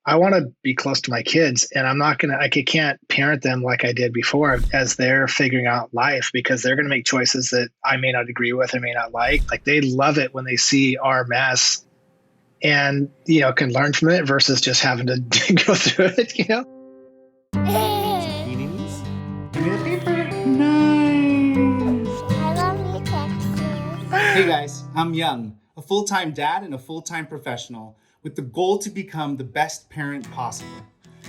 I want to be close to my kids, and I can't parent them like I did before as they're figuring out life, because they're going to make choices that I may not agree with or may not like. Like, they love it when they see our mess and, can learn from it versus just having to go through it. Beanies? Give me the paper. Nice. I love you, Texas. Hey guys, I'm Young, a full-time dad and a full-time professional with the goal to become the best parent possible.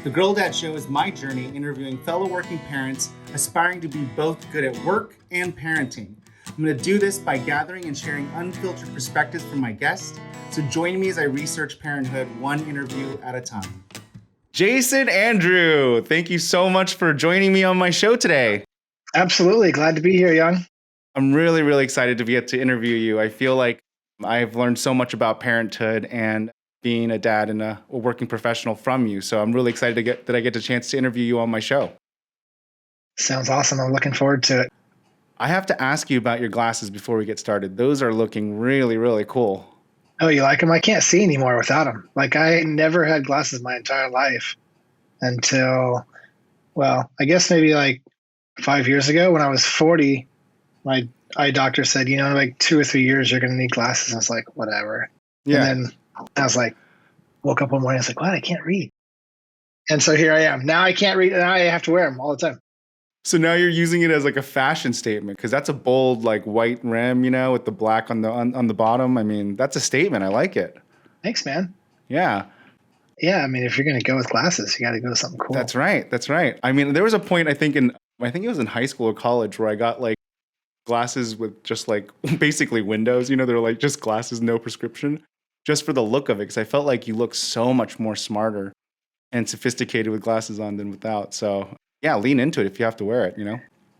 The Girl Dad Show is my journey interviewing fellow working parents aspiring to be both good at work and parenting. I'm going to do this by gathering and sharing unfiltered perspectives from my guests. So join me as I research parenthood one interview at a time. Jason Andrew, thank you so much for joining me on my show today. Absolutely. Glad to be here, Young. I'm really, really excited to get to interview you. I feel like I've learned so much about parenthood and being a dad and a working professional from you. So I'm really excited that I get the chance to interview you on my show. Sounds awesome. I'm looking forward to it. I have to ask you about your glasses before we get started. Those are looking really, really cool. Oh, you like them? I can't see anymore without them. Like, I never had glasses my entire life until, well, I guess maybe like 5 years ago when I was 40, my eye doctor said, in like 2 or 3 years, you're going to need glasses. And I was like, whatever. Yeah. And then I was like, woke up one morning, I was like, what? I can't read. And so here I am. Now I can't read, and I have to wear them all the time. So now you're using it as like a fashion statement, because that's a bold, like, white rim, with the black on the bottom. I mean, that's a statement. I like it. Thanks, man. Yeah. Yeah, I mean, if you're going to go with glasses, you got to go with something cool. That's right. I mean, there was a point, I think it was in high school or college, where I got like glasses with just like basically windows, they're like just glasses, no prescription, just for the look of it. Because I felt like you look so much more smarter and sophisticated with glasses on than without. So yeah, lean into it if you have to wear it,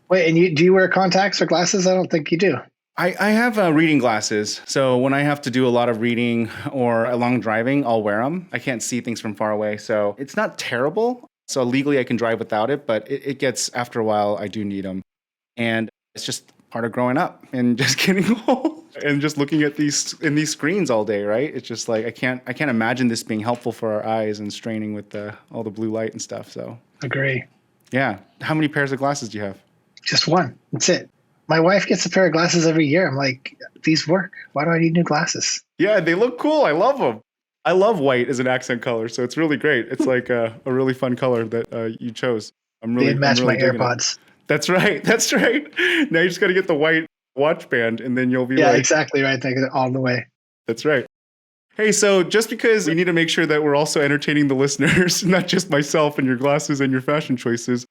Wait, and do you wear contacts or glasses? I don't think you do. I have reading glasses. So when I have to do a lot of reading or a long driving, I'll wear them. I can't see things from far away. So it's not terrible. So legally I can drive without it, but it gets, after a while, I do need them. And it's just part of growing up and just getting old and just looking at these screens all day, right? It's just like, I can't imagine this being helpful for our eyes and straining with all the blue light and stuff. So Agree. Yeah. How many pairs of glasses do you have? Just one. That's it. My wife gets a pair of glasses every year. I'm like, these work. Why do I need new glasses? Yeah, they look cool. I love them. I love white as an accent color, so it's really great. It's like a really fun color that you chose. They match my AirPods. That's right. Now you just got to get the white watch band, and then you'll be exactly right. Take it all the way. That's right. Hey, so just because we need to make sure that we're also entertaining the listeners, not just myself and your glasses and your fashion choices,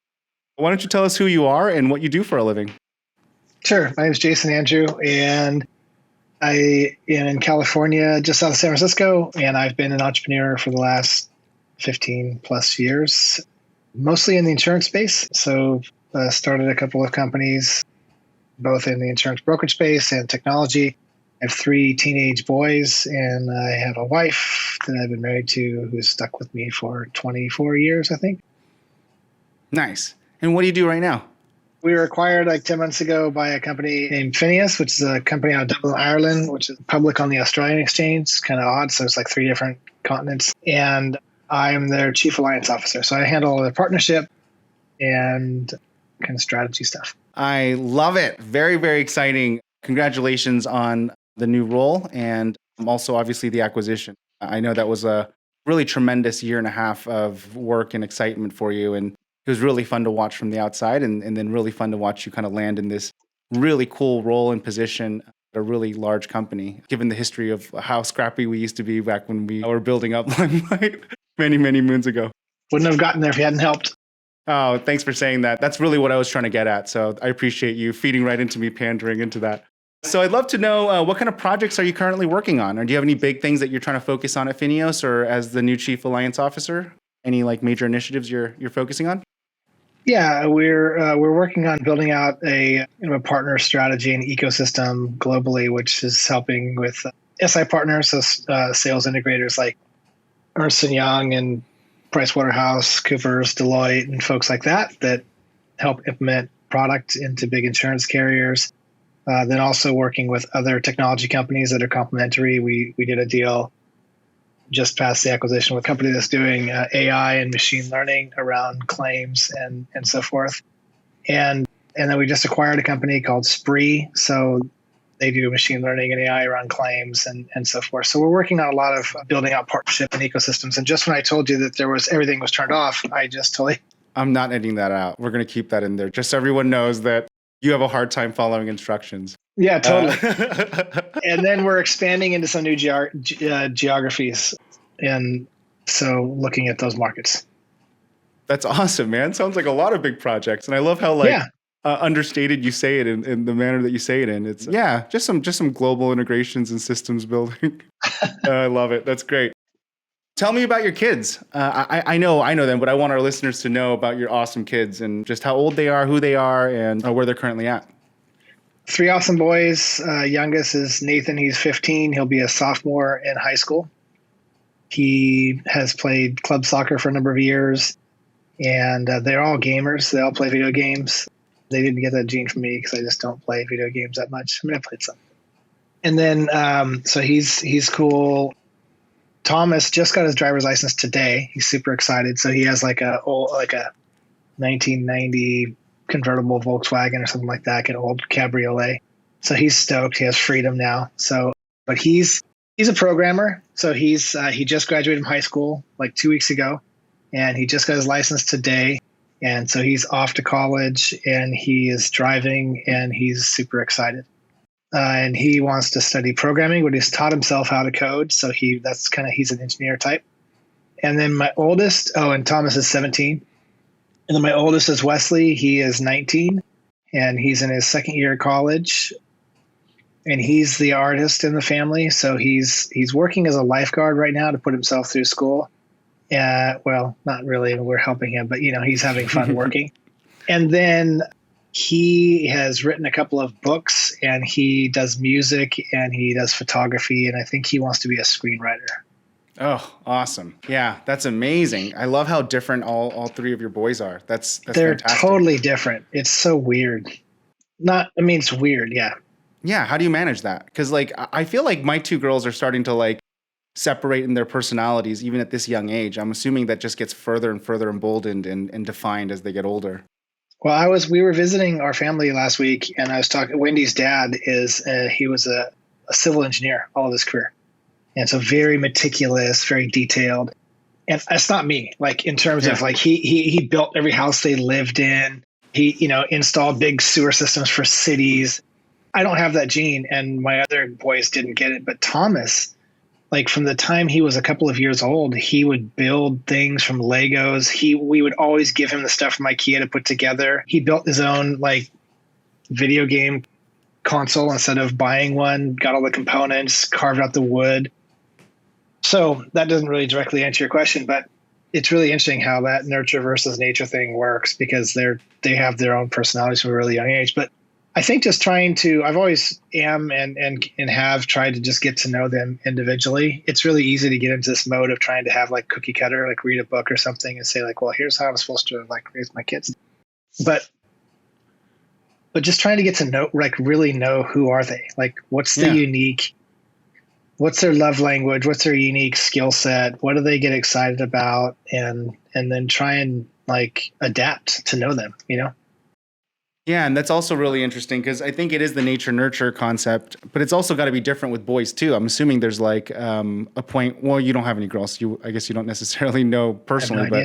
why don't you tell us who you are and what you do for a living? Sure. My name is Jason Andrew, and I am in California, just south of San Francisco, and I've been an entrepreneur for the last 15 plus years, mostly in the insurance space. So started a couple of companies, both in the insurance brokerage space and technology. I have 3 teenage boys, and I have a wife that I've been married to who's stuck with me for 24 years, I think. Nice. And what do you do right now? We were acquired like 10 months ago by a company named FINEOS, which is a company out of Dublin, Ireland, which is public on the Australian exchange. Kind of odd. So it's like 3 different continents. And I'm their chief alliance officer. So I handle all their partnership and kind of strategy stuff. I love it. Very, very exciting. Congratulations on the new role and also obviously the acquisition. I know that was a really tremendous 1.5 years of work and excitement for you. And it was really fun to watch from the outside and then really fun to watch you kind of land in this really cool role and position at a really large company, given the history of how scrappy we used to be back when we were building up Limelight many, many moons ago. Wouldn't have gotten there if you hadn't helped. Oh, thanks for saying that. That's really what I was trying to get at. So I appreciate you feeding right into me, pandering into that. So I'd love to know what kind of projects are you currently working on? Or do you have any big things that you're trying to focus on at FINEOS or as the new Chief Alliance Officer? Any like major initiatives you're focusing on? Yeah, we're working on building out a partner strategy and ecosystem globally, which is helping with SI partners, so sales integrators like Ernst & Young and PricewaterhouseCoopers, Deloitte, and folks like that help implement product into big insurance carriers. Then also working with other technology companies that are complementary. We did a deal just passed the acquisition with a company that's doing AI and machine learning around claims and so forth. And then we just acquired a company called Spree. So they do machine learning and AI around claims and so forth. So we're working on a lot of building out partnership and ecosystems. And just when I told you that everything was turned off, I just totally. I'm not editing that out. We're going to keep that in there just so everyone knows that you have a hard time following instructions. Yeah, totally. And then we're expanding into some new geographies. And so looking at those markets. That's awesome, man. Sounds like a lot of big projects. And I love how understated you say it in the manner that you say it in. It's just some global integrations and systems building. I love it. That's great. Tell me about your kids. I know them, but I want our listeners to know about your awesome kids and just how old they are, who they are, and where they're currently at. 3 awesome boys. Youngest is Nathan. He's 15. He'll be a sophomore in high school. He has played club soccer for a number of years, and they're all gamers. They all play video games. They didn't get that gene from me because I just don't play video games that much. I mean, I played some. And then, so he's cool. Thomas just got his driver's license today. He's super excited. So he has like a 1990 convertible Volkswagen or something like that, an old cabriolet. So he's stoked. He has freedom now. So, but he's a programmer. So he just graduated from high school like 2 weeks ago, and he just got his license today. And so he's off to college and he is driving and he's super excited. And he wants to study programming, but he's taught himself how to code. So he's an engineer type. And then my oldest, and Thomas is 17. And then my oldest is Wesley. He is 19 and he's in his second year of college. And he's the artist in the family. So he's working as a lifeguard right now to put himself through school. Well, not really. We're helping him, but he's having fun working. And then he has written a couple of books and he does music and he does photography. And I think he wants to be a screenwriter. Oh, awesome. Yeah, that's amazing. I love how different all 3 of your boys are. They're fantastic. Totally different. It's so weird. It's weird. Yeah. Yeah. How do you manage that? Because I feel like my 2 girls are starting to separate in their personalities, even at this young age. I'm assuming that just gets further and further emboldened and defined as they get older. Well, we were visiting our family last week, and I was talking. Wendy's dad he was a civil engineer all of his career, and so very meticulous, very detailed. And that's not me. In terms of he built every house they lived in. He installed big sewer systems for cities. I don't have that gene, and my other boys didn't get it. But Thomas, from the time he was a couple of years old, he would build things from Legos. We would always give him the stuff from IKEA to put together. He built his own video game console instead of buying one, got all the components, carved out the wood. So that doesn't really directly answer your question, but it's really interesting how that nurture versus nature thing works because they have their own personalities from a really young age. But I think just I've always am and have tried to just get to know them individually. It's really easy to get into this mode of trying to have cookie cutter, read a book or something and say well, here's how I'm supposed to raise my kids. But just trying to get to know, really know who are they? What's the unique, what's their love language? What's their unique skill set? What do they get excited about? And then try and adapt to know them, Yeah, and that's also really interesting because I think it is the nature-nurture concept, but it's also got to be different with boys too. I'm assuming there's a point, well, you don't have any girls. I guess you don't necessarily know personally, but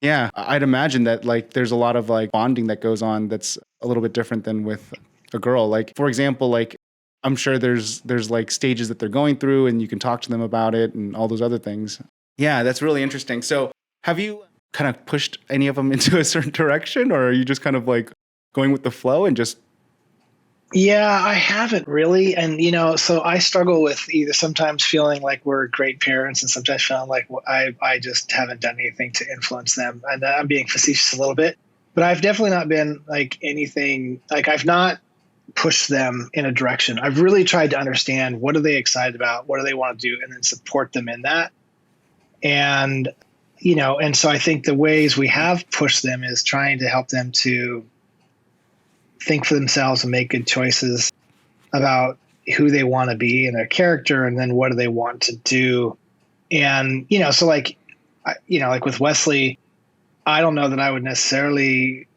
yeah, I'd imagine that there's a lot of bonding that goes on that's a little bit different than with a girl. For example, I'm sure there's stages that they're going through and you can talk to them about it and all those other things. Yeah, that's really interesting. So have you kind of pushed any of them into a certain direction, or are you just kind of going with the flow and just? Yeah, I haven't really. And, so I struggle with either sometimes feeling like we're great parents and sometimes feeling like I just haven't done anything to influence them. And I'm being facetious a little bit, but I've definitely not been anything, I've not pushed them in a direction. I've really tried to understand what are they excited about? What do they want to do? And then support them in that. And, and so I think the ways we have pushed them is trying to help them to think for themselves and make good choices about who they want to be and their character, and then what do they want to do And, so like, like with Wesley, I don't know that I would necessarily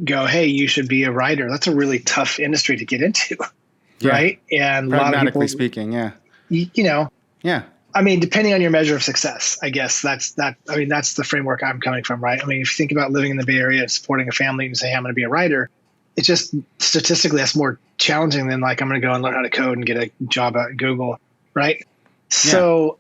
go, hey, you should be a writer. That's a really tough industry to get into. Yeah. Right. And a lot of Pragmatically people, speaking. Yeah. Yeah. I mean, depending on your measure of success, I guess that's the framework I'm coming from, right? I mean, if you think about living in the Bay Area and supporting a family and say, hey, I'm going to be a writer, it's just statistically that's more challenging than like, I'm going to go and learn how to code and get a job at Google, right? So,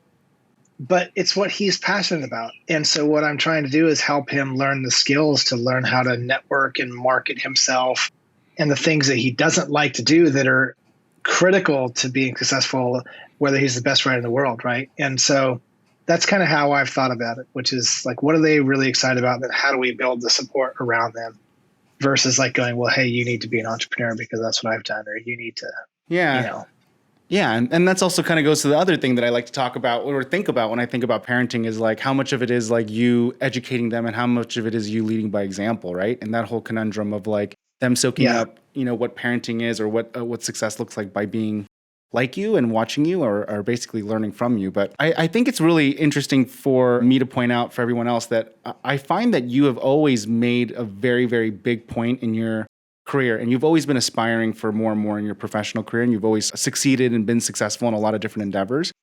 but it's what he's passionate about. And so what I'm trying to do is help him learn the skills to learn how to network and market himself and the things that he doesn't like to do that are critical to being successful, whether he's the best writer in the world, right? And so that's kind of how I've thought about it, which is like, what are they really excited about? And how do we build the support around them versus like going, well, hey, you need to be an entrepreneur because that's what I've done, or you need to, Yeah, and that's also kind of goes to the other thing that I like to talk about or think about when I think about parenting is like how much of it is like you educating them and how much of it is you leading by example, right? And that whole conundrum of like them soaking up, what parenting is or what success looks like by being like you and watching you or basically learning from you. But I think it's really interesting for me to point out for everyone else that I find that you have always made a very, very big point in your career and you've always been aspiring for more and more in your professional career and you've always succeeded and been successful in a lot of different endeavors,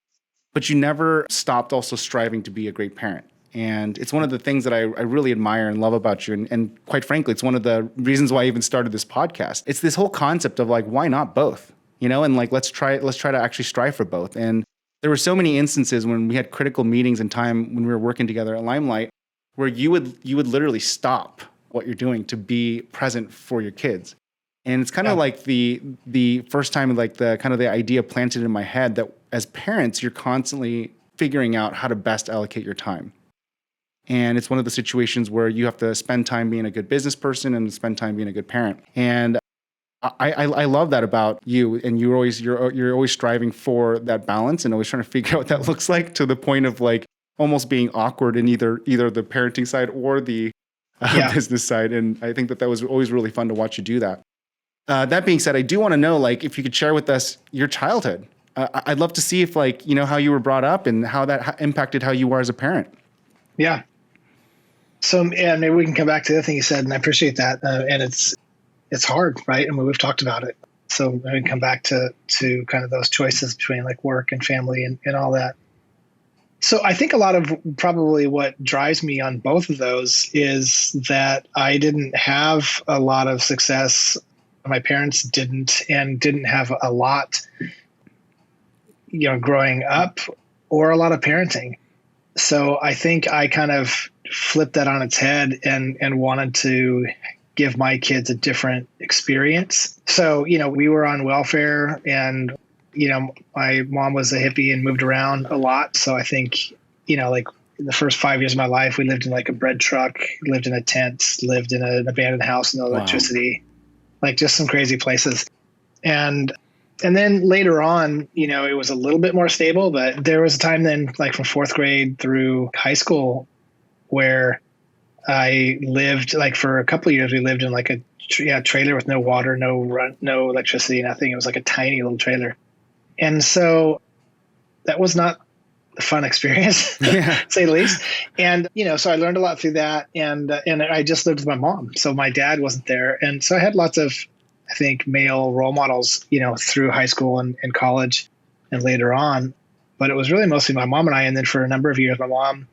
but you never stopped also striving to be a great parent. And it's one of the things that I really admire and love about you. And quite frankly, it's one of the reasons why I even started this podcast. It's this whole concept of like, why not both? And like, let's try to actually strive for both. And there were so many instances when we had critical meetings and time when we were working together at Limelight, where you would literally stop what you're doing to be present for your kids. And it's kind of like the first time, like the kind of the idea planted in my head that as parents, you're constantly figuring out how to best allocate your time. And it's one of the situations where you have to spend time being a good business person and spend time being a good parent. And I love that about you. And you're always striving for that balance and always trying to figure out what that looks like to the point of like almost being awkward in either the parenting side or the business side. And I think that was always really fun to watch you do that. That being said, I do want to know, like, if you could share with us your childhood. I'd love to see if, like, how you were brought up and how that impacted how you are as a parent. Yeah. So, maybe we can come back to the thing you said, and I appreciate that. And it's hard, right? I mean, we've talked about it. So we can come back to kind of those choices between like work and family and all that. So I think a lot of probably what drives me on both of those is that I didn't have a lot of success. My parents didn't have a lot, growing up or a lot of parenting. So I think I kind of flipped that on its head and wanted to give my kids a different experience. So, we were on welfare and, my mom was a hippie and moved around a lot. So I think, like the first 5 years of my life, we lived in like a bread truck, lived in a tent, lived in an abandoned house, no electricity, like just some crazy places. And then later on, it was a little bit more stable, but there was a time then like from fourth grade through high school where I lived like for a couple of years, we lived in like a trailer with no water, no electricity, nothing. It was like a tiny little trailer. And so that was not a fun experience, to say the least. And, so I learned a lot through that. And I just lived with my mom. So my dad wasn't there. And so I had lots of, I think, male role models, through high school and college and later on. But it was really mostly my mom and I. And then for a number of years, my mom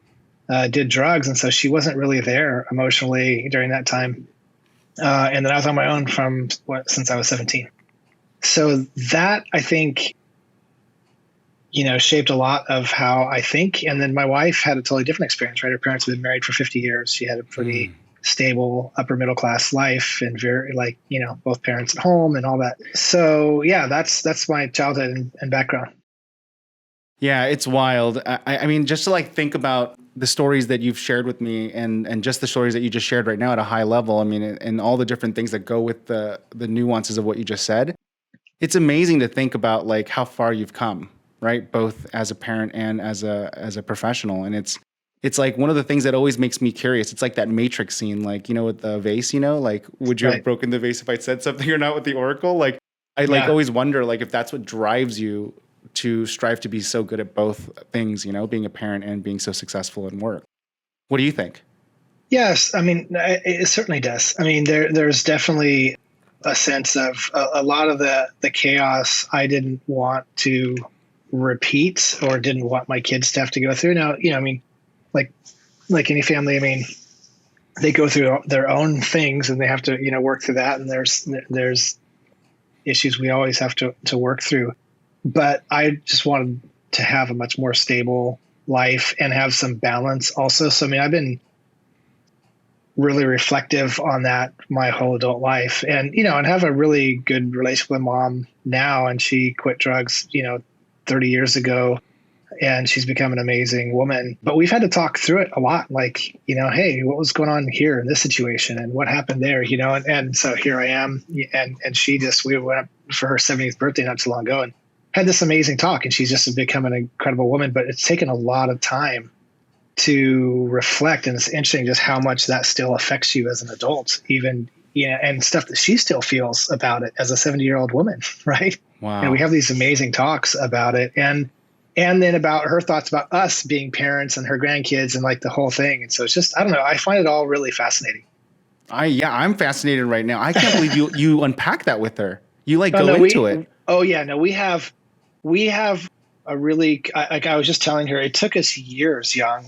did drugs. And so she wasn't really there emotionally during that time. And then I was on my own since I was 17. So that, I think, shaped a lot of how I think. And then my wife had a totally different experience, right? Her parents had been married for 50 years. She had a pretty stable upper middle class life and very both parents at home and all that. So that's my childhood and background. Yeah, it's wild. I mean, just to like think about the stories that you've shared with me and just the stories that you just shared right now at a high level. I mean, and all the different things that go with the nuances of what you just said. It's amazing to think about like how far you've come, right? Both as a parent and as a professional. And it's like one of the things that always makes me curious. It's like that Matrix scene, like, with the vase, like, would you have broken the vase if I'd said something or not with the Oracle? Like, I always wonder, like, if that's what drives you to strive to be so good at both things, being a parent and being so successful in work. What do you think? Yes, I mean, it certainly does. I mean, there's definitely a sense of a lot of the chaos I didn't want to repeat or didn't want my kids to have to go through. Now, I mean, like any family, I mean, they go through their own things and they have to, work through that. And there's issues we always have to work through. But I just wanted to have a much more stable life and have some balance also. So, I mean, I've been really reflective on that my whole adult life and, and have a really good relationship with mom now. And she quit drugs, 30 years ago, and she's become an amazing woman. But we've had to talk through it a lot. Like, hey, what was going on here in this situation and what happened there, and so here I am. And we went up for her 70th birthday not too long ago and had this amazing talk, and she's just become an incredible woman, but it's taken a lot of time to reflect. And it's interesting just how much that still affects you as an adult, even, and stuff that she still feels about it as a 70-year-old woman. Right. Wow. And we have these amazing talks about it. And then about her thoughts about us being parents and her grandkids and like the whole thing. And so it's just, I don't know, I find it all really fascinating. I'm fascinated right now. I can't believe you unpack that with her. You go into it. Oh yeah. No, we have a really, like I was just telling her, it took us years, Young,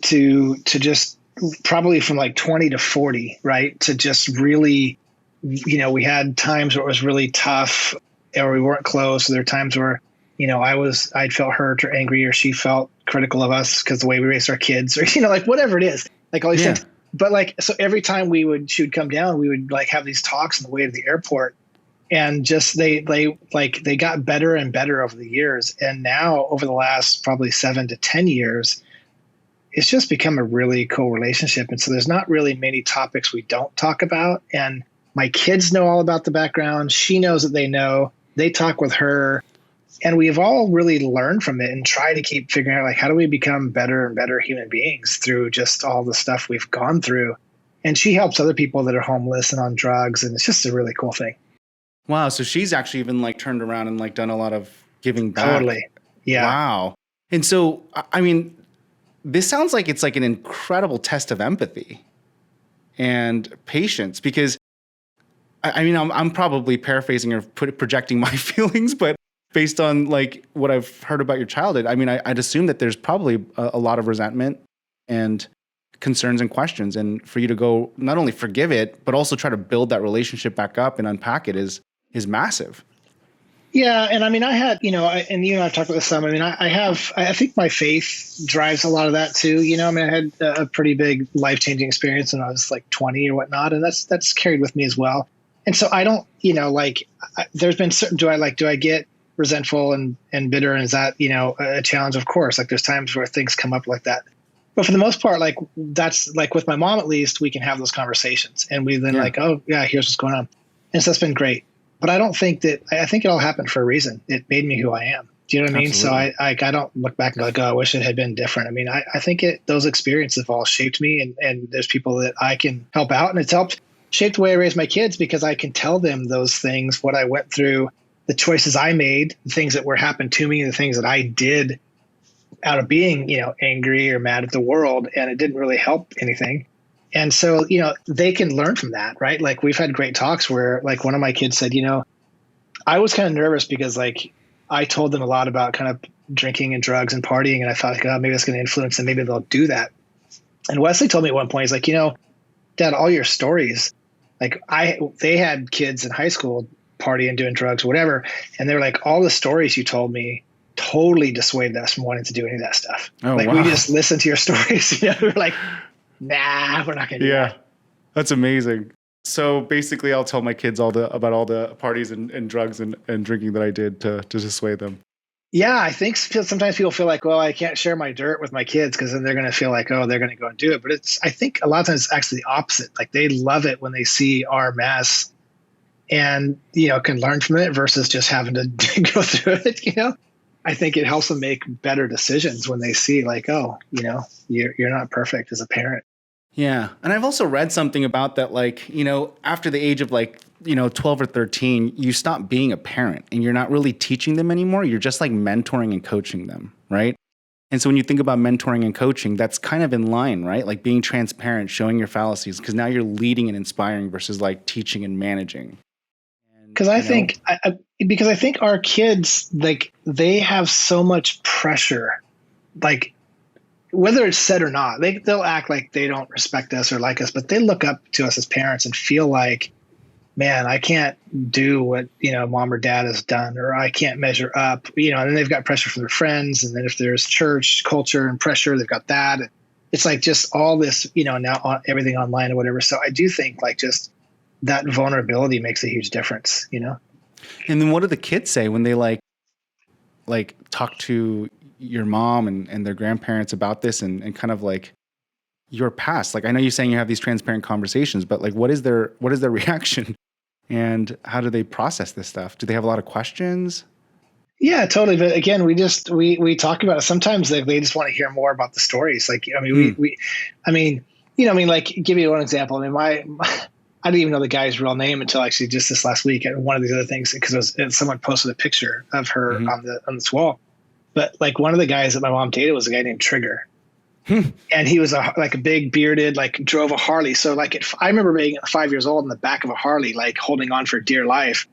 to just probably from like 20 to 40, right? To just really, we had times where it was really tough or we weren't close. So there were times where, I'd felt hurt or angry or she felt critical of us because the way we raised our kids or, like whatever it is, like all these things. But so every time she would come down, we would like have these talks on the way to the airport. And just they got better and better over the years. And now over the last probably 7 to 10 years, it's just become a really cool relationship. And so there's not really many topics we don't talk about. And my kids know all about the background. She knows that they know. They talk with her. And we've all really learned from it and try to keep figuring out, like, how do we become better and better human beings through just all the stuff we've gone through. And she helps other people that are homeless and on drugs. And it's just a really cool thing. Wow. So she's actually even turned around and done a lot of giving back. Totally. Yeah. Wow. And so, I mean, this sounds like it's an incredible test of empathy and patience because I mean, I'm probably paraphrasing or projecting my feelings, but based on what I've heard about your childhood, I mean, I'd assume that there's probably a lot of resentment and concerns and questions. And for you to go not only forgive it, but also try to build that relationship back up and unpack it is massive. Yeah. And I mean, I had, and you and I've talked about this some, I mean, I think my faith drives a lot of that too. I mean, I had a pretty big life-changing experience when I was 20 or whatnot. And that's carried with me as well. And so I don't, there's been certain, do I get resentful and bitter? And is that, a challenge? Of course, there's times where things come up like that. But for the most part, that's with my mom, at least we can have those conversations and we then oh yeah, here's what's going on. And so that's been great. But I don't think I think it all happened for a reason. It made me who I am. Do you know what I mean? So I don't look back and go, oh, I wish it had been different. I mean, I think those experiences have all shaped me and there's people that I can help out, and it's helped shape the way I raise my kids because I can tell them those things, what I went through, the choices I made, the things that were happened to me, the things that I did out of being, angry or mad at the world, and it didn't really help anything. And so, they can learn from that, right? We've had great talks where one of my kids said, I was kind of nervous because I told them a lot about kind of drinking and drugs and partying. And I thought, oh, maybe that's going to influence them. Maybe they'll do that. And Wesley told me at one point, he's like, Dad, all your stories, they had kids in high school partying, doing drugs, whatever. And they're like, all the stories you told me totally dissuaded us from wanting to do any of that stuff. Oh, wow. We just listened to your stories. We're like, nah, we're not going to do that. That's amazing. So basically I'll tell my kids about all the parties and drugs and drinking that I did to dissuade them. Yeah, I think sometimes people feel like, well, I can't share my dirt with my kids because then they're going to feel like, oh, they're going to go and do it. But I think a lot of times it's actually the opposite. They love it when they see our mess and, can learn from it versus just having to go through it, I think it helps them make better decisions when they see oh, you're not perfect as a parent. Yeah. And I've also read something about that, like, after the age of 12 or 13, you stop being a parent and you're not really teaching them anymore. You're just like mentoring and coaching them, right? And so when you think about mentoring and coaching, that's kind of in line, right? Like being transparent, showing your fallacies, because now you're leading and inspiring versus like teaching and managing. And, Because because I think our kids, like, they have so much pressure, like, whether it's said or not, they'll act like they don't respect us or like us, but they look up to us as parents and feel like, man, I can't do what, mom or dad has done, or I can't measure up, and then they've got pressure from their friends. And then if there's church culture and pressure, they've got that. It's like just all this, now everything online or whatever. So I do think like just that vulnerability makes a huge difference, And then what do the kids say when they like talk to your mom and their grandparents about this and kind of like your past? Like, I know you're saying you have these transparent conversations, but like, what is their reaction and how do they process this stuff? Do they have a lot of questions? Yeah, totally. But again, we talk about it. Sometimes they just want to hear more about the stories. Like, like, give you one example. I mean, I didn't even know the guy's real name until actually just this last week. And one of these other things, because someone posted a picture of her on this wall. But like one of the guys that my mom dated was a guy named Trigger. And he was a big bearded, like drove a Harley. So like I remember being 5 years old in the back of a Harley, like holding on for dear life,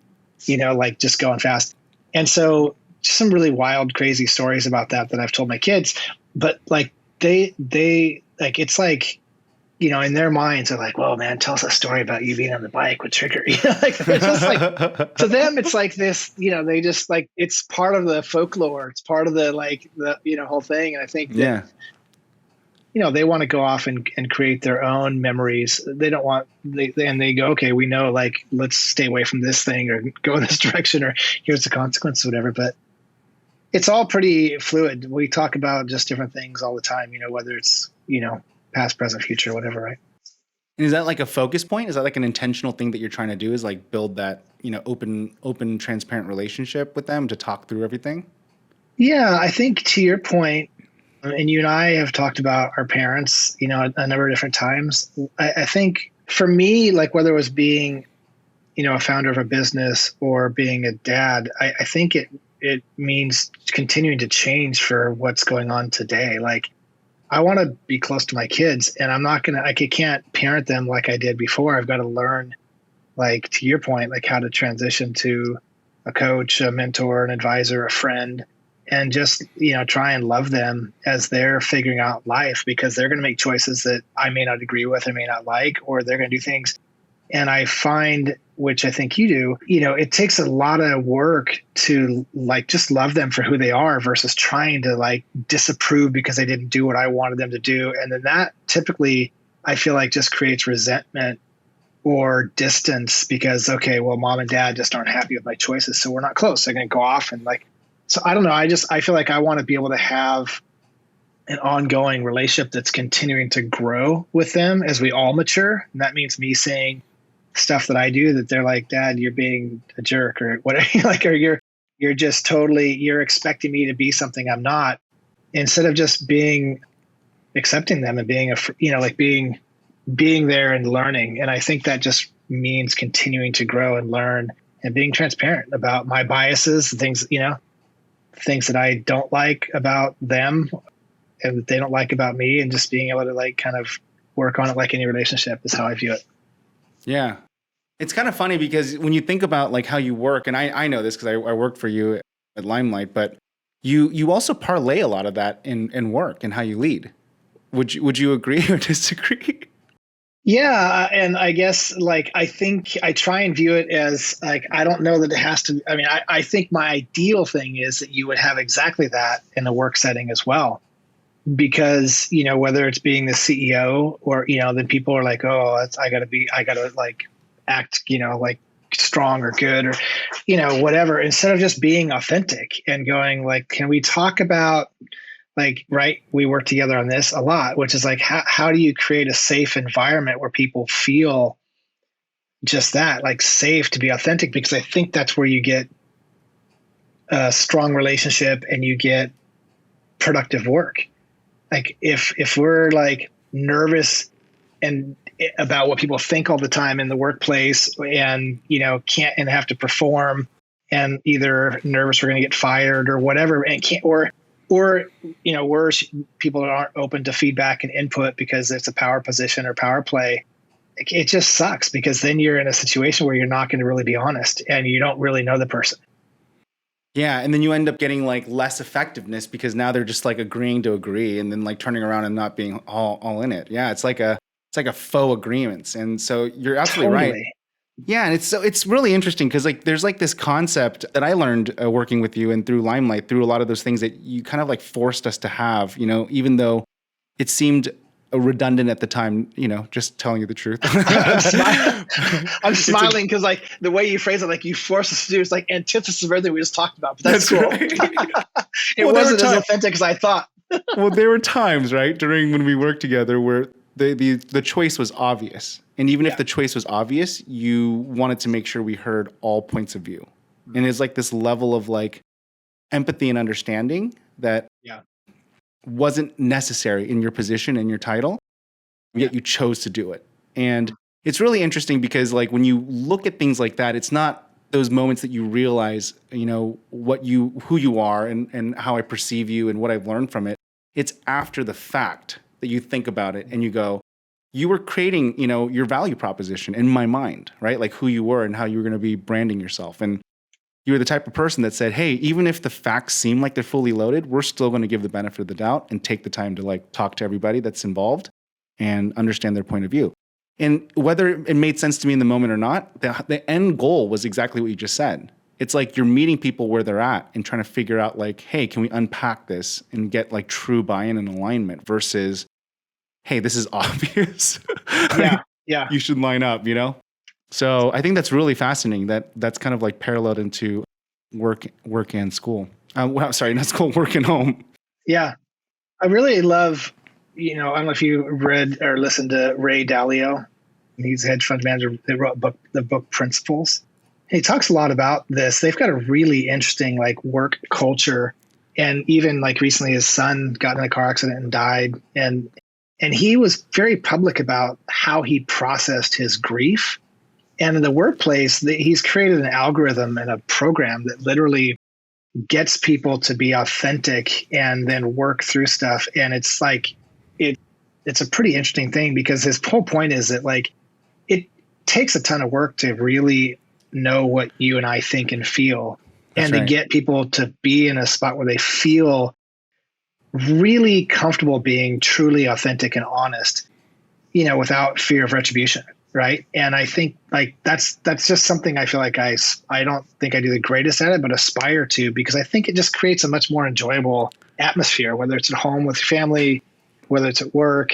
like just going fast. And so just some really wild, crazy stories about that I've told my kids. But like they like, it's like, in their minds are like, whoa, man, tell us a story about you being on the bike with Trigger. Like they're just like, to them, it's like this, they just like, it's part of the folklore. It's part of the whole thing. And I think that, they want to go off and create their own memories. They don't want, they go, okay, we know, like, let's stay away from this thing or go in this direction or here's the consequence, whatever. But it's all pretty fluid. We talk about just different things all the time, whether it's, past, present, future, whatever, right? And is that like a focus point? Is that like an intentional thing that you're trying to do, is like build that, open, transparent relationship with them to talk through everything? Yeah, I think to your point, and you and I have talked about our parents, a number of different times. I think for me, like whether it was being, a founder of a business or being a dad, I think it means continuing to change for what's going on today. Like, I want to be close to my kids, and I can't parent them like I did before. I've got to learn, like, to your point, like how to transition to a coach, a mentor, an advisor, a friend, and just, try and love them as they're figuring out life, because they're going to make choices that I may not agree with, I may not like, or they're going to do things. And I find, which I think you do, it takes a lot of work to like just love them for who they are versus trying to like disapprove because they didn't do what I wanted them to do. And then that typically, I feel like, just creates resentment or distance because, okay, well, mom and dad just aren't happy with my choices, so we're not close. They're going to go off and like, so I don't know. I feel like I want to be able to have an ongoing relationship that's continuing to grow with them as we all mature. And that means me saying stuff that I do that they're like, Dad, you're being a jerk or whatever, like, or you're just totally, you're expecting me to be something I'm not, instead of just accepting them and being being there and learning. And I think that just means continuing to grow and learn and being transparent about my biases, things that I don't like about them and that they don't like about me, and just being able to like kind of work on it like any relationship is how I view it. Yeah. It's kind of funny because when you think about like how you work, and I know this because I worked for you at Limelight, but you also parlay a lot of that in work and how you lead. Would you agree or disagree? Yeah. And I guess like, I think I try and view it as like, I don't know that it has to, I mean, I think my ideal thing is that you would have exactly that in the work setting as well. Because, whether it's being the CEO or, then people are like, oh, I gotta like act, like strong or good or, whatever, instead of just being authentic and going like, can we talk about like, right, we work together on this a lot, which is like, how do you create a safe environment where people feel just that, like safe to be authentic? Because I think that's where you get a strong relationship and you get productive work. Like if we're like nervous and about what people think all the time in the workplace, and can't, and have to perform, and either nervous we're going to get fired or whatever, and can't, or worse, people aren't open to feedback and input because it's a power position or power play. It just sucks, because then you're in a situation where you're not going to really be honest, and you don't really know the person. Yeah, and then you end up getting like less effectiveness, because now they're just like agreeing to agree, and then like turning around and not being all in it. Yeah, it's like a faux agreements. And so you're absolutely right. Yeah, and it's really interesting, because like there's like this concept that I learned working with you and through Limelight, through a lot of those things that you kind of like forced us to have, even though it seemed redundant at the time, just telling you the truth. I'm smiling because like the way you phrase it, like you force us to do, it's like antithesis of everything we just talked about. But that's cool. Right. It wasn't as authentic as I thought. Well, there were times, right, during when we worked together where the choice was obvious. And even if the choice was obvious, you wanted to make sure we heard all points of view. And it's like this level of like empathy and understanding that wasn't necessary in your position and your title, yet you chose to do it. And it's really interesting, because like when you look at things like that, it's not those moments that you realize, who you are and how I perceive you and what I've learned from it. It's after the fact that you think about it and you go, you were creating, your value proposition in my mind, right? Like who you were and how you were going to be branding yourself. And you were the type of person that said, hey, even if the facts seem like they're fully loaded, we're still going to give the benefit of the doubt and take the time to like talk to everybody that's involved and understand their point of view. And whether it made sense to me in the moment or not, the end goal was exactly what you just said. It's like you're meeting people where they're at and trying to figure out like, hey, can we unpack this and get like true buy-in and alignment versus, hey, this is obvious. Yeah. You should line up, So I think that's really fascinating. That's kind of like paralleled into work and school. Sorry, not school, work and home. Yeah. I really love, I don't know if you read or listened to Ray Dalio. He's a hedge fund manager. They wrote the book Principles. He talks a lot about this. They've got a really interesting like work culture. And even like recently his son got in a car accident and died. And he was very public about how he processed his grief. And in the workplace, he's created an algorithm and a program that literally gets people to be authentic and then work through stuff. And it's like, it's a pretty interesting thing, because his whole point is that like, it takes a ton of work to really know what you and I think and feel. That's right. To get people to be in a spot where they feel really comfortable being truly authentic and honest, without fear of retribution. Right. And I think like that's just something I feel like I don't think I do the greatest at it, but aspire to, because I think it just creates a much more enjoyable atmosphere, whether it's at home with family, whether it's at work.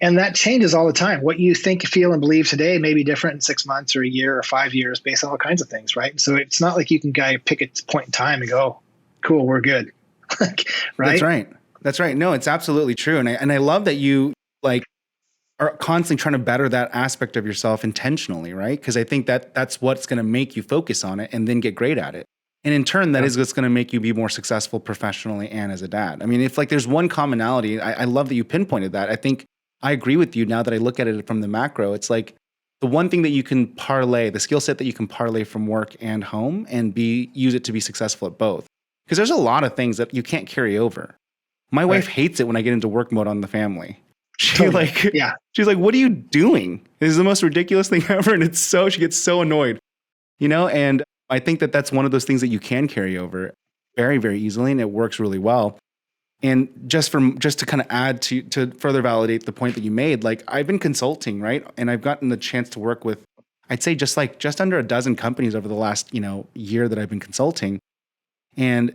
And that changes all the time. What you think, feel, and believe today may be different in 6 months or a year or 5 years based on all kinds of things. Right. So it's not like you can pick a point in time and go, cool, we're good. Right. That's right. No, it's absolutely true. And I love that you like are constantly trying to better that aspect of yourself intentionally, right? Because I think that's what's going to make you focus on it and then get great at it. And in turn, that is what's going to make you be more successful professionally and as a dad. I mean, if like there's one commonality, I love that you pinpointed that. I think I agree with you now that I look at it from the macro. It's like the one thing that you can parlay, the skill set that you can parlay from work and home and use it to be successful at both. Because there's a lot of things that you can't carry over. My wife hates it when I get into work mode on the family. She's like, what are you doing? This is the most ridiculous thing ever. And she gets so annoyed, and I think that that's one of those things that you can carry over very, very easily. And it works really well. And just to kind of add to further validate the point that you made, like I've been consulting, right? And I've gotten the chance to work with, I'd say just under a dozen companies over the last, year that I've been consulting. And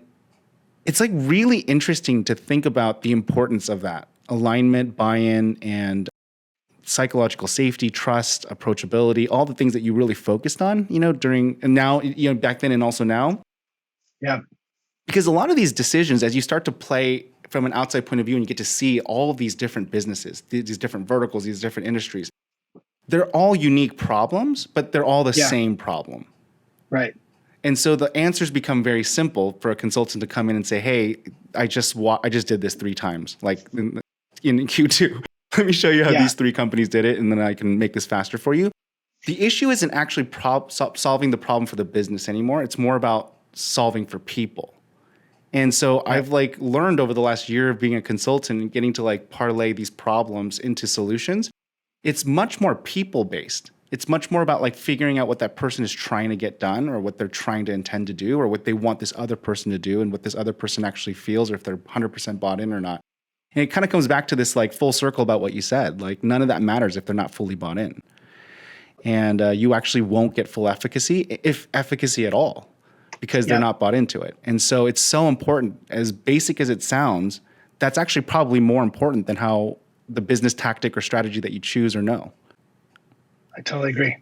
it's like really interesting to think about the importance of that alignment, buy-in, and psychological safety, trust, approachability, all the things that you really focused on, back then and also now. Yeah. Because a lot of these decisions, as you start to play from an outside point of view and you get to see all of these different businesses, these different verticals, these different industries, they're all unique problems, but they're all the same problem. Right. And so the answers become very simple for a consultant to come in and say, hey, I just did this 3 times, like in Q2. let me show you how Yeah. these 3 companies did it, and then I can make this faster for you. The issue isn't actually solving the problem for the business anymore. It's more about solving for people. And so I've like learned over the last year of being a consultant and getting to like parlay these problems into solutions. It's much more people based. It's much more about like figuring out what that person is trying to get done, or what they're trying to intend to do, or what they want this other person to do, and what this other person actually feels, or if they're 100% bought in or not. And it kind of comes back to this like full circle about what you said. Like none of that matters if they're not fully bought in. And you actually won't get full efficacy, if efficacy at all, because they're not bought into it. And so it's so important, as basic as it sounds, that's actually probably more important than how the business tactic or strategy that you choose or know. I totally agree.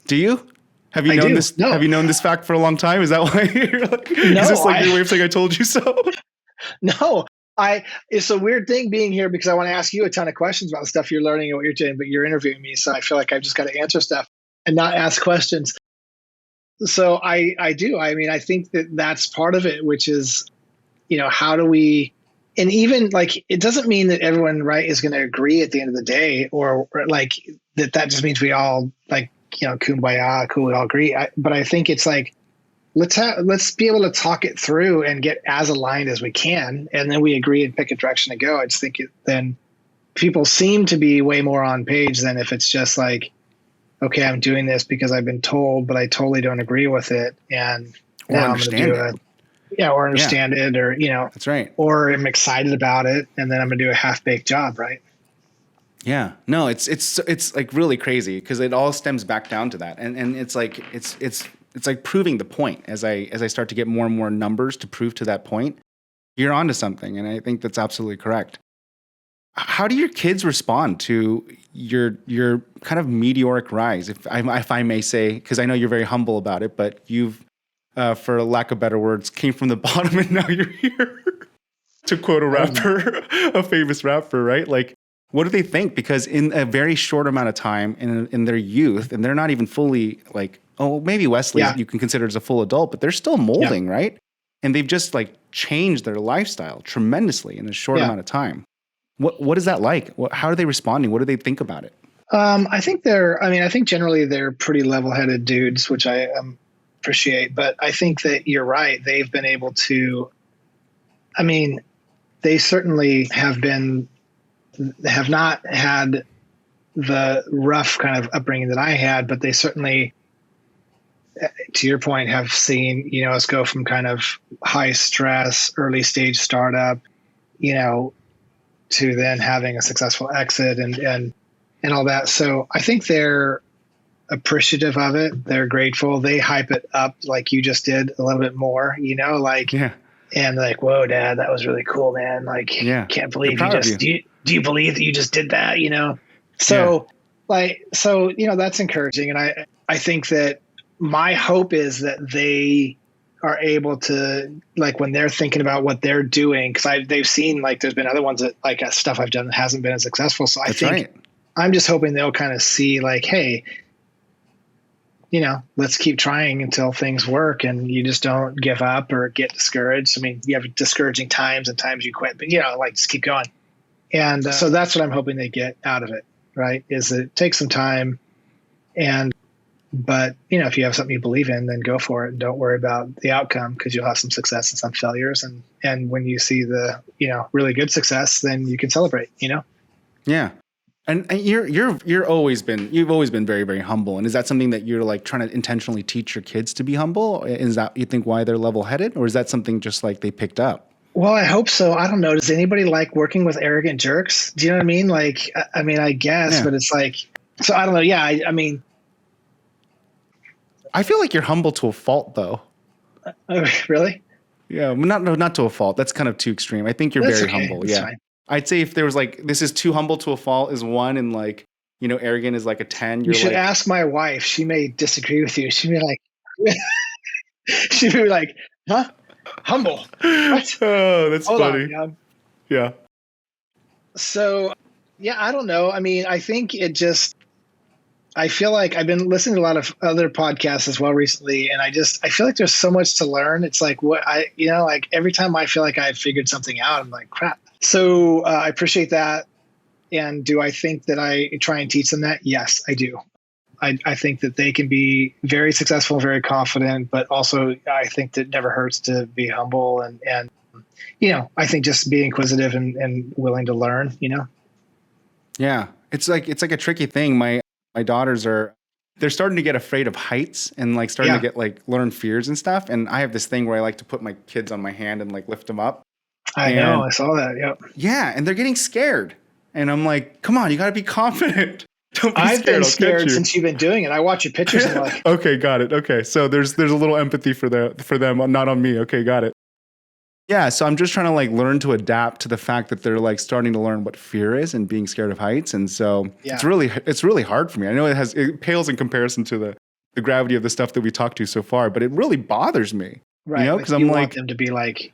Do you? Have you I known do. this? No. Have you known this fact for a long time? Is that why you're like, is this like your way of saying I told you so? No, it's a weird thing being here because I want to ask you a ton of questions about the stuff you're learning and what you're doing, but you're interviewing me. So I feel like I've just got to answer stuff and not ask questions. So I do. I mean, I think that that's part of it, which is, how do we, and even like, it doesn't mean that everyone, right, is going to agree at the end of the day, or like that just means we all like, kumbaya, cool, we all agree. But I think it's like, let's be able to talk it through and get as aligned as we can. And then we agree and pick a direction to go. I just think then people seem to be way more on page than if it's just like, okay, I'm doing this because I've been told, but I totally don't agree with it. And now I'm going to do it. Yeah. Or understand it, or, that's right. Or I'm excited about it. And then I'm going to do a half-baked job. Right. Yeah, no, it's like really crazy because it all stems back down to that. And it's like, it's like proving the point as I start to get more and more numbers to prove to that point, you're onto something. And I think that's absolutely correct. How do your kids respond to your kind of meteoric rise, if I may say, because I know you're very humble about it, but you've, for lack of better words, came from the bottom and now you're here, to quote a rapper, a famous rapper, right? Like, what do they think? Because in a very short amount of time in their youth, and they're not even fully like, oh, maybe Wesley you can consider as a full adult, but they're still molding, right? And they've just like changed their lifestyle tremendously in a short amount of time. What is that like? How are they responding? What do they think about it? I think generally they're pretty level-headed dudes, which I appreciate. But I think that you're right. They've been able to, they certainly have not had the rough kind of upbringing that I had, but they certainly, to your point, have seen, us go from kind of high stress, early stage startup, to then having a successful exit and all that. So I think they're appreciative of it. They're grateful. They hype it up like you just did a little bit more, and like, whoa, Dad, that was really cool, man. Like, can't believe you just, do you believe that you just did that, So that's encouraging. And I think that my hope is that they are able to, like, when they're thinking about what they're doing, because they've seen, like, there's been other ones that, like, stuff I've done that hasn't been as successful. So I think I'm just hoping they'll kind of see, like, hey, let's keep trying until things work, and you just don't give up or get discouraged. I mean, you have discouraging times and times you quit, but just keep going. And so that's what I'm hoping they get out of it, right? Is that it takes some time, but if you have something you believe in, then go for it and don't worry about the outcome, because you'll have some success and some failures. And when you see the, really good success, then you can celebrate, Yeah. And you've always been very, very humble. And is that something that you're like trying to intentionally teach your kids to be humble? Is that, you think, why they're level headed, or is that something just like they picked up? Well, I hope so. I don't know. Does anybody like working with arrogant jerks? Do you know what I mean? Like, I guess, but it's like, so I don't know. Yeah. I feel like you're humble to a fault, though. Really? Yeah. Not to a fault. That's kind of too extreme. I think you're very humble. That's yeah. Fine. I'd say if there was like, this is too humble to a fault is 1, and like, arrogant is like a 10. You should ask my wife. She may disagree with you. She'd be like, huh? Humble. What? Oh, that's Hold funny. On, yeah. So, I don't know. I mean, I think I feel like I've been listening to a lot of other podcasts as well recently, and I feel like there's so much to learn. It's like like every time I feel like I've figured something out, I'm like, crap. So I appreciate that. And do I think that I try and teach them that? Yes, I do. I think that they can be very successful, very confident, but also I think that it never hurts to be humble and I think just be inquisitive and willing to learn, Yeah. It's like a tricky thing. My daughters they're starting to get afraid of heights and like starting to get like learn fears and stuff. And I have this thing where I like to put my kids on my hand and like lift them up. I know. I saw that. Yep. Yeah. And they're getting scared. And I'm like, come on, you got to be confident. Don't be I've scared. been scared since you've been doing it. I watch your pictures and I'm like, okay, got it. Okay. So there's a little empathy for them, not on me. Okay, got it. Yeah. So I'm just trying to like learn to adapt to the fact that they're like starting to learn what fear is and being scared of heights. And so it's really hard for me. I know it pales in comparison to the gravity of the stuff that we talked to so far, but it really bothers me. Right. Because I'm like, want them to be like,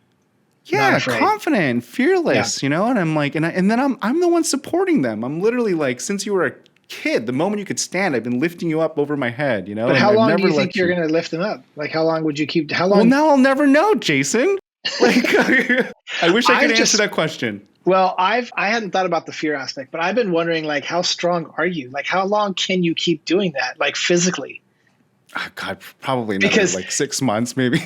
confident, fearless, and I'm like, and then I'm the one supporting them. I'm literally like, since you were a kid, the moment you could stand, I've been lifting you up over my head, But how long do you think you're going to lift them up? Like, how long would you keep? How long? Well, now I'll never know, Jason. Like, I wish I could answer that question. Well, I hadn't thought about the fear aspect, but I've been wondering, like, how strong are you? Like, how long can you keep doing that, like physically? Oh, God, probably another like 6 months, maybe.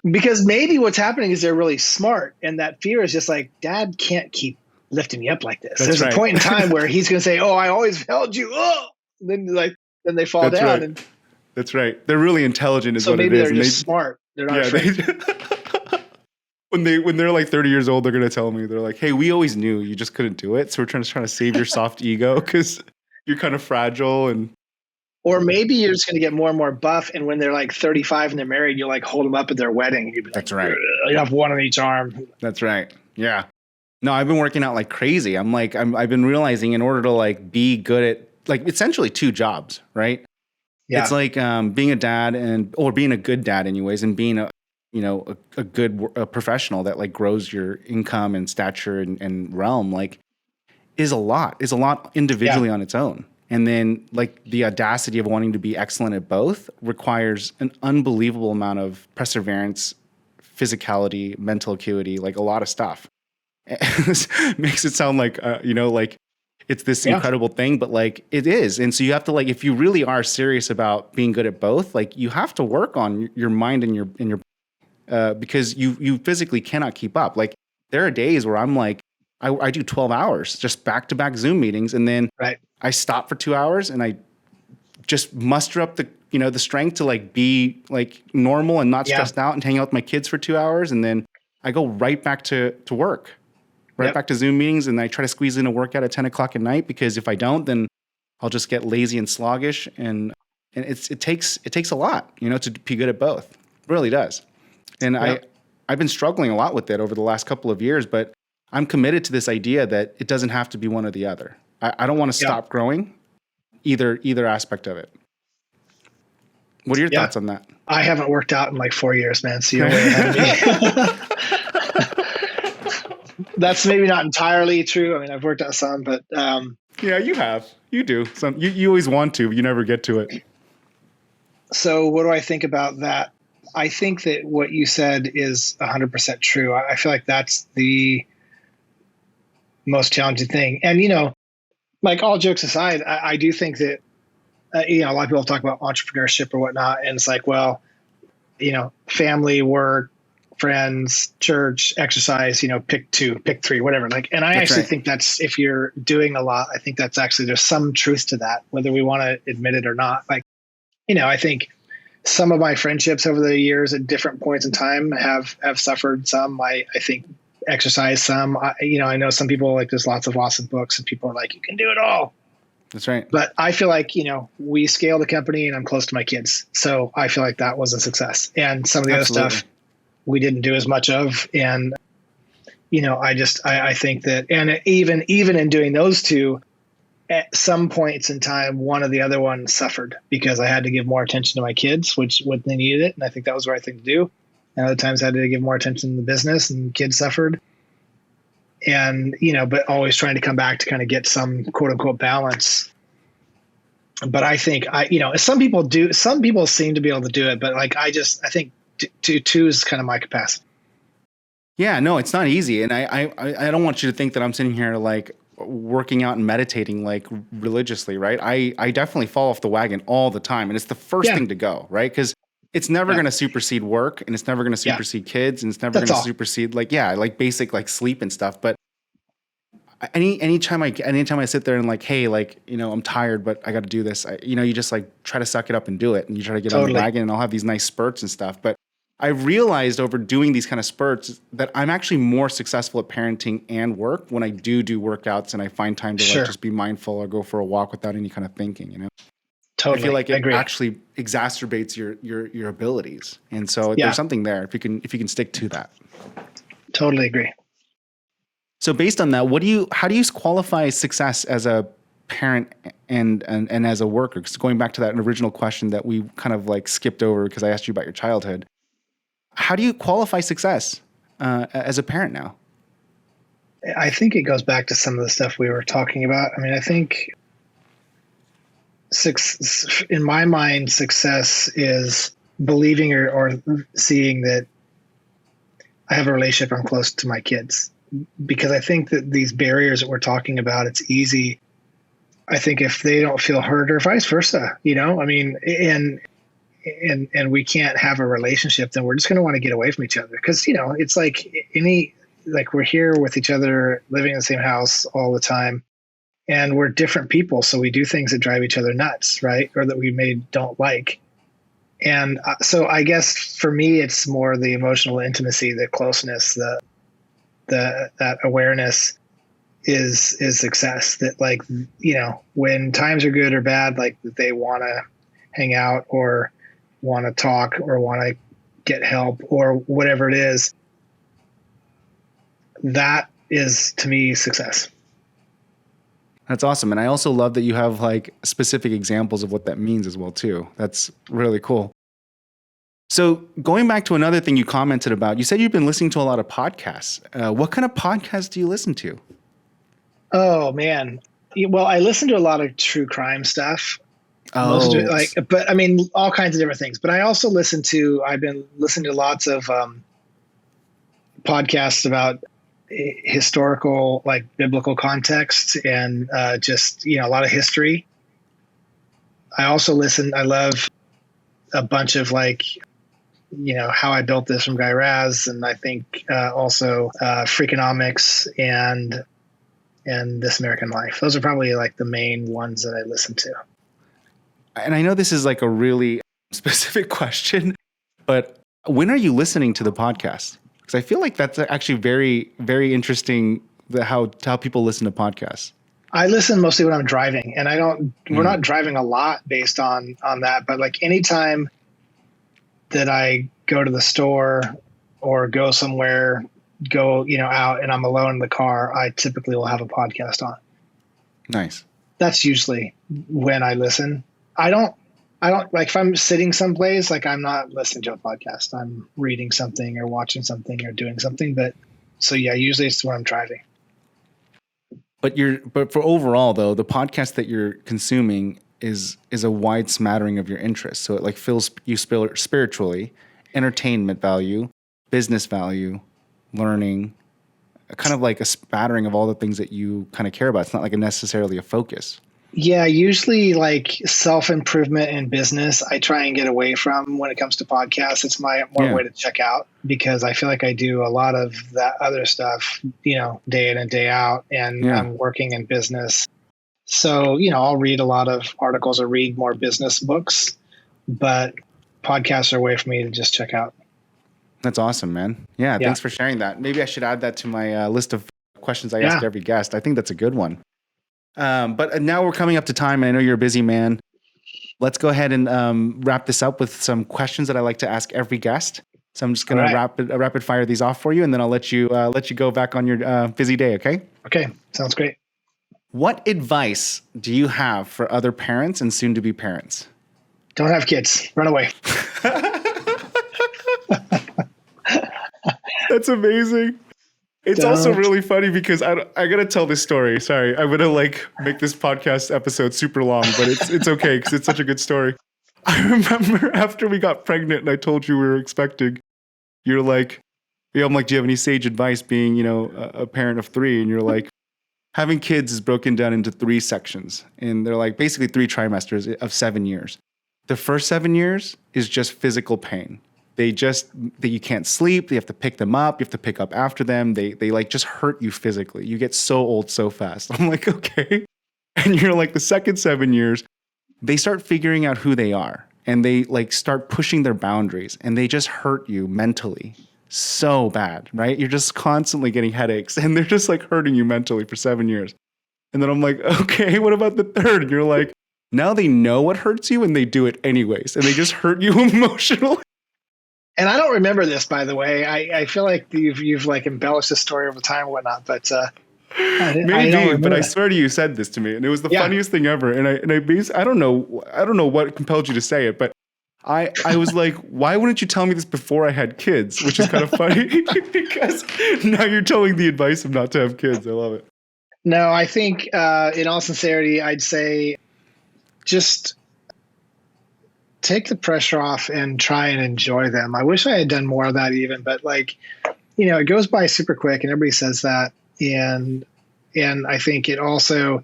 Because maybe what's happening is they're really smart, and that fear is just like, Dad can't keep lifting me up like this. There's a point in time where he's going to say, "Oh, I always held you." Oh, then they fall down. Right. And that's right. They're really intelligent, is what it is. So maybe they're just smart. They're not afraid. When they're like 30 years old, they're going to tell me, they're like, "Hey, we always knew you just couldn't do it. So we're trying to save your soft ego because you're kind of fragile." And or maybe you're just going to get more and more buff, and when they're like 35 and they're married, you'll like hold them up at their wedding. You'd be that's like, right. You have one on each arm. That's right. Yeah. No, I've been working out like crazy. I've been realizing in order to like be good at like essentially 2 jobs, right? Yeah. It's like being a dad or being a good dad anyways, and being a good professional that like grows your income and stature and realm like is a lot individually on its own. And then like the audacity of wanting to be excellent at both requires an unbelievable amount of perseverance, physicality, mental acuity, like a lot of stuff. Makes it sound like like it's this incredible thing, but like it is. And so you have to like, if you really are serious about being good at both, like you have to work on your mind and your because you physically cannot keep up. Like there are days where I'm like, I do 12 hours just back to back Zoom meetings, and then I stop for 2 hours and I just muster up the strength to like be like normal and not stressed out and hang out with my kids for 2 hours, and then I go right back to work. Back to Zoom meetings, and I try to squeeze in a workout at 10 o'clock at night, because if I don't, then I'll just get lazy and sluggish, and it takes a lot, to be good at both. It really does. And I've been struggling a lot with it over the last couple of years, but I'm committed to this idea that it doesn't have to be one or the other. I don't want to stop growing either aspect of it. What are your thoughts on that? I haven't worked out in like 4 years, man. So you're way ahead of me. That's maybe not entirely true. I mean, I've worked out some, but yeah, you have. You do. You always want to, but you never get to it. So what do I think about that? I think that what you said is 100% true. I feel like that's the most challenging thing. And, like all jokes aside, I do think that, a lot of people talk about entrepreneurship or whatnot. And it's like, well, family, work, friends, church, exercise, pick 2, pick 3, whatever. Like, and I actually think that's, if you're doing a lot, I think that's actually, there's some truth to that, whether we want to admit it or not. Like, I think some of my friendships over the years at different points in time have suffered some. I think exercise some. I know some people, like, there's lots of awesome books and people are like, you can do it all. That's right. But I feel like, we scaled the company and I'm close to my kids. So I feel like that was a success. And some of the other stuff we didn't do as much of. And, I think that, and even in doing those 2, at some points in time, one or the other one suffered because I had to give more attention to my kids, which when they needed it. And I think that was the right thing to do. And other times I had to give more attention to the business, and kids suffered. And, but always trying to come back to kind of get some quote unquote balance. But I think some people seem to be able to do it, but like, I think two is kind of my capacity. Yeah, no, it's not easy. And I don't want you to think that I'm sitting here like working out and meditating like religiously, right? I definitely fall off the wagon all the time. And it's the first thing to go, right? Because it's never going to supersede work, and it's never going to supersede kids, and it's never going to supersede like basic like sleep and stuff. But anytime I sit there and like, hey, like, I'm tired, but I got to do this. You just like try to suck it up and do it, and you try to get on the wagon, and I'll have these nice spurts and stuff. But I realized over doing these kind of spurts that I'm actually more successful at parenting and work when I do workouts and I find time to like just be mindful or go for a walk without any kind of thinking. Totally. I feel like it actually exacerbates your abilities. And so there's something there if you can stick to that. Totally agree. So based on that, how do you qualify success as a parent and as a worker? Because going back to that original question that we kind of like skipped over because I asked you about your childhood, how do you qualify success as a parent now? I think it goes back to some of the stuff we were talking about. I mean, I think in my mind, success is believing or seeing that I have a relationship, I'm close to my kids. Because I think that these barriers that we're talking about, it's easy. I think if they don't feel hurt or vice versa, I mean, and we can't have a relationship, then we're just going to want to get away from each other. Because, it's like we're here with each other, living in the same house all the time. And we're different people, so we do things that drive each other nuts, right? Or that we don't like. And so I guess for me, it's more the emotional intimacy, the closeness, that awareness is success. That like, when times are good or bad, like that they want to hang out or want to talk or want to get help or whatever it is. That is, to me, success. That's awesome. And I also love that you have like specific examples of what that means as well too. That's really cool. So going back to another thing you commented about, you said you've been listening to a lot of podcasts. What kind of podcasts do you listen to? Oh man. Well, I listen to a lot of true crime stuff. Oh, but I mean, all kinds of different things. But I also I've been listening to lots of podcasts about historical, like biblical context and just, a lot of history. I also I love a bunch of like, How I Built This from Guy Raz. And I think also Freakonomics and This American Life. Those are probably like the main ones that I listen to. And I know this is like a really specific question, but when are you listening to the podcast? Because I feel like that's actually very, very interesting how people listen to podcasts. I listen mostly when I'm driving, and we're not driving a lot based on that, but like anytime that I go to the store or go somewhere, out and I'm alone in the car, I typically will have a podcast on. Nice. That's usually when I listen. I don't like if I'm sitting someplace, like I'm not listening to a podcast. I'm reading something or watching something or doing something. But so yeah, usually it's when I'm driving. But for overall though, the podcast that you're consuming is a wide smattering of your interests. So it like fills you spiritually, entertainment value, business value, learning, kind of like a spattering of all the things that you kind of care about. It's not like necessarily a focus. Yeah, usually like self-improvement in business, I try and get away from when it comes to podcasts. It's my way to check out because I feel like I do a lot of that other stuff, day in and day out, and I'm working in business. So, I'll read a lot of articles or read more business books, but podcasts are a way for me to just check out. That's awesome, man. Yeah, thanks for sharing that. Maybe I should add that to my list of questions I ask every guest. I think that's a good one. But now we're coming up to time, and I know you're a busy man. Let's go ahead and wrap this up with some questions that I like to ask every guest. So I'm just going to rapid fire these off for you, and then I'll let you go back on your busy day. Okay? Okay, sounds great. What advice do you have for other parents and soon-to-be parents? Don't have kids. Run away. That's amazing. It's also really funny because I got to tell this story. Sorry. I'm going to make this podcast episode super long, but it's okay because it's such a good story. I remember after we got pregnant and I told you we were expecting, you're like, I'm like, do you have any sage advice being, a parent of 3? And you're like, having kids is broken down into 3 sections, and they're like basically 3 trimesters of 7 years. The first 7 years is just physical pain. You can't sleep. You have to pick them up. You have to pick up after them. They like just hurt you physically. You get so old so fast. I'm like, okay. And you're like, the second 7 years, they start figuring out who they are, and they like start pushing their boundaries, and they just hurt you mentally so bad, right? You're just constantly getting headaches, and they're just like hurting you mentally for 7 years. And then I'm like, okay, what about the third? And you're like, now they know what hurts you and they do it anyways, and they just hurt you emotionally. And I don't remember this, by the way. I feel like you've like embellished the story over time and whatnot, but maybe. But I swear to you, said this to me, and it was the funniest thing ever. And I don't know what compelled you to say it, but I was like, why wouldn't you tell me this before I had kids? Which is kind of funny because now you're telling the advice of not to have kids. I love it. No, I think in all sincerity, I'd say just take the pressure off and try and enjoy them. I wish I had done more of that even, but like, it goes by super quick, and everybody says that. And I think it also,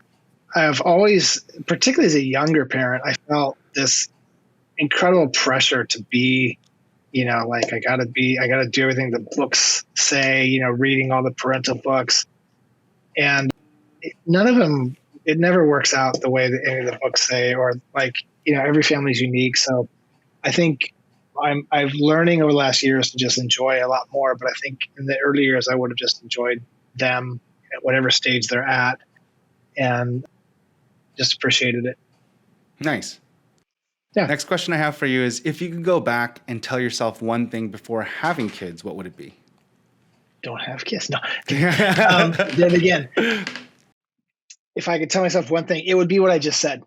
I've always, particularly as a younger parent, I felt this incredible pressure to be, like I gotta do everything the books say, reading all the parental books, and none of them, it never works out the way that any of the books say, or like, every family is unique. So I think I've learning over the last years to just enjoy a lot more. But I think in the early years, I would have just enjoyed them at whatever stage they're at and just appreciated it. Nice. Yeah. Next question I have for you is, if you could go back and tell yourself one thing before having kids, what would it be? Don't have kids. No. Then again, if I could tell myself one thing, it would be what I just said.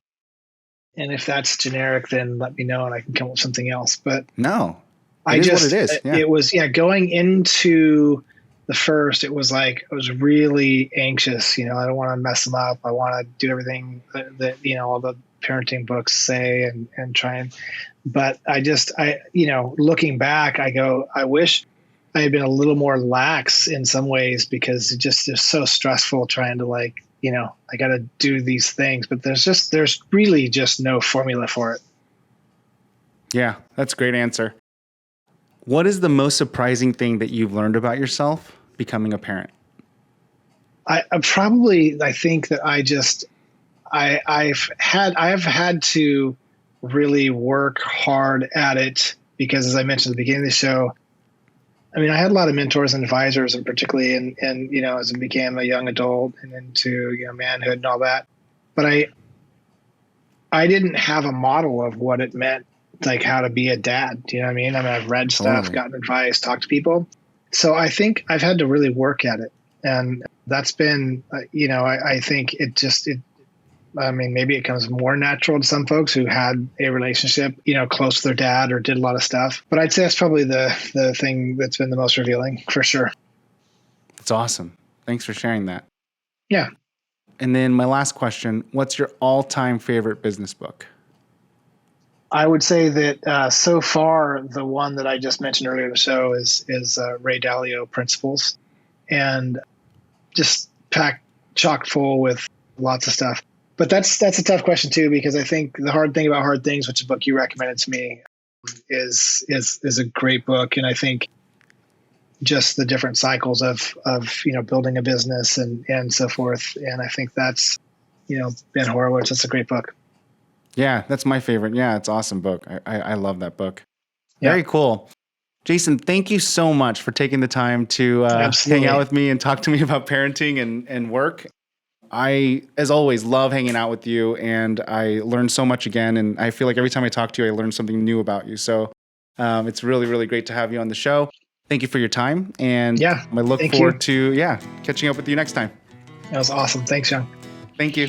And if that's generic, then let me know and I can come up with something else. But no, what it is. Yeah. It was, going into the first, it was like, I was really anxious. I don't want to mess them up. I want to do everything that, all the parenting books say and try and, but looking back, I go, I wish I had been a little more lax in some ways, because it just is so stressful trying to like, I got to do these things, but there's really just no formula for it. Yeah, that's a great answer. What is the most surprising thing that you've learned about yourself becoming a parent? I think that I've had to really work hard at it, because as I mentioned at the beginning of the show, I had a lot of mentors and advisors, and particularly in as I became a young adult and into manhood and all that. But I didn't have a model of what it meant, like how to be a dad. Do you know what I mean? I've read stuff, gotten advice, talked to people. So I think I've had to really work at it, and that's been I think maybe it comes more natural to some folks who had a relationship, close to their dad or did a lot of stuff. But I'd say that's probably the thing that's been the most revealing, for sure. That's awesome. Thanks for sharing that. Yeah. And then my last question, what's your all-time favorite business book? I would say that so far, the one that I just mentioned earlier in the show is Ray Dalio Principles, and just packed chock full with lots of stuff. But that's a tough question too, because I think The Hard Thing About Hard Things, which is a book you recommended to me, is a great book. And I think just the different cycles of building a business and so forth. And I think that's Ben Horowitz. That's a great book. Yeah, that's my favorite. Yeah, it's an awesome book. I love that book. Very cool. Jason, thank you so much for taking the time to hang out with me and talk to me about parenting and work. I, as always, love hanging out with you, and I learned so much again. And I feel like every time I talk to you, I learn something new about you. So it's really, really great to have you on the show. Thank you for your time. And I look forward to catching up with you next time. That was awesome. Thanks, John. Thank you.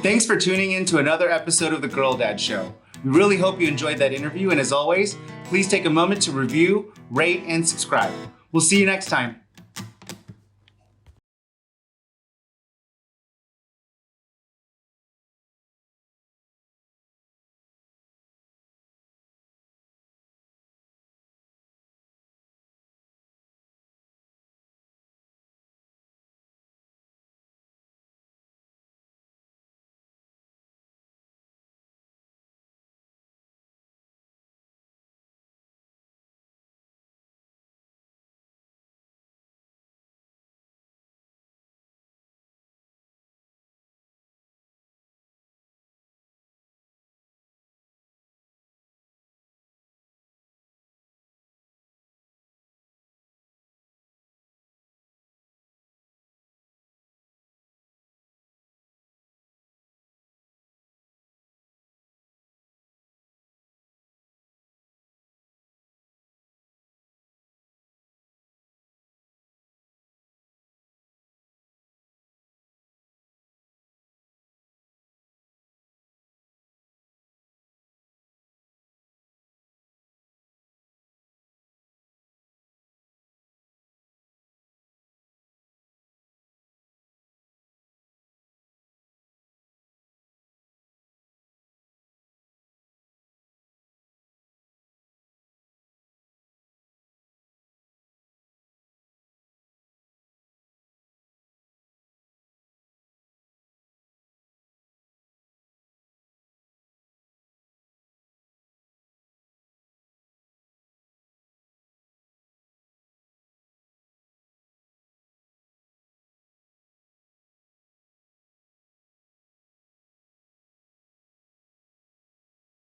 Thanks for tuning in to another episode of The Girl Dad Show. We really hope you enjoyed that interview. And as always, please take a moment to review, rate, and subscribe. We'll see you next time.